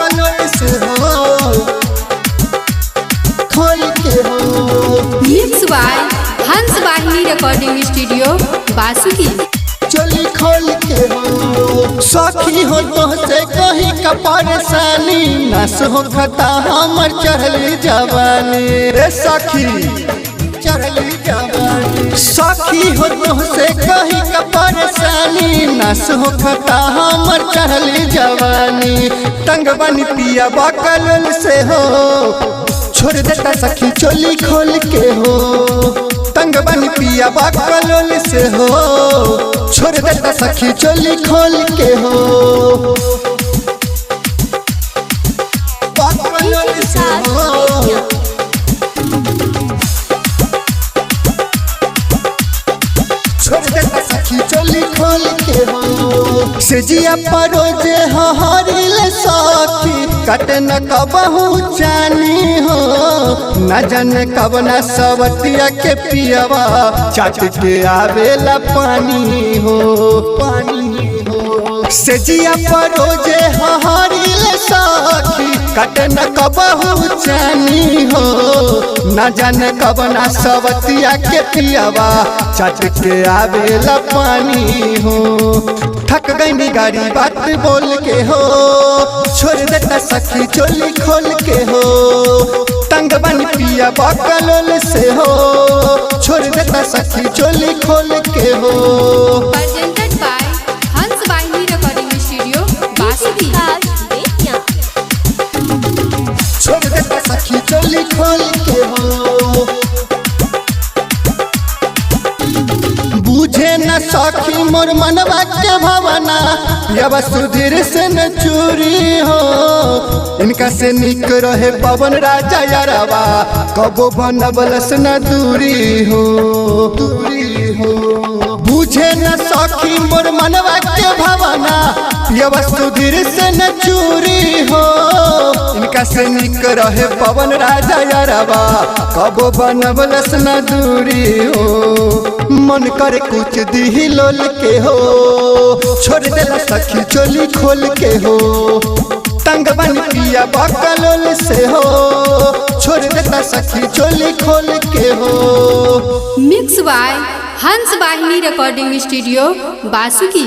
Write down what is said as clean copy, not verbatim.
बाकलोल से हो खोल के हो। मिक्स बाय हंस वाहिनी रिकॉर्डिंग स्टूडियो बासुकी। चोली खोल के हो सखी हो तो से कहीं का परेशानी नस हो खता हमर चढ़ली जवानी रे सखी चढ़ली जवानी। सखी हो तो से कहीं का परेशानी नस हो खता हमर चढ़ली जवानी। तंग बनी पिया बाकलोल से हो छोड़ देता सखी चोली खोल के हो। तंग बनी पिया बाकलोल से हो छोड़ देता सखी चोली खोल के हो। बाकलोल से हो छोड़ देता सखी चोली खोल के हो। से जिया परोजे हरिल सखी कट न कबहू जानी हो न जन कब न सवतिया के पियवा चाट के आवेला पानी हो पानी हो। से जिया परोजे हरिल सखी कट न कबहू जानी हो न जन कब न सवतिया के पियवा चाट के आवेला पानी हो। थक गई गाड़ी बात बोल के हो छोड़ देता सखी चोली खोल के हो। तंग बन पिया बाकलोल से हो छोड़ देता सखी चोली खोल के हो। प्रेजेंटेड बाय हंस वाहिनी रिकॉर्डिंग स्टूडियो बासुकी। छोड़ देता सखी चोली खोल के हो। बुझे न सखी मोर मनवा के भावना यवा सुधीर से न चूरी हो। इनका से निक रहे पवन राजा यारवा कबो बनबलस न दूरी हो दूरी हो। बुझे न सखी मोर मनवा के भावना यवा सुधीर से न चूरी हो। इनका से निक रहे पवन राजा यारवा कबो बनबलस न दूरी हो। मन करे कुछ दी लोल के हो छोड़ देला सखी चोली खोल के हो। तंग बन पिया बाकलोल से हो छोड़ देता सखी चोली खोल के हो। मिक्स बाय हंस वाहिनी रिकॉर्डिंग स्टूडियो बासुकी।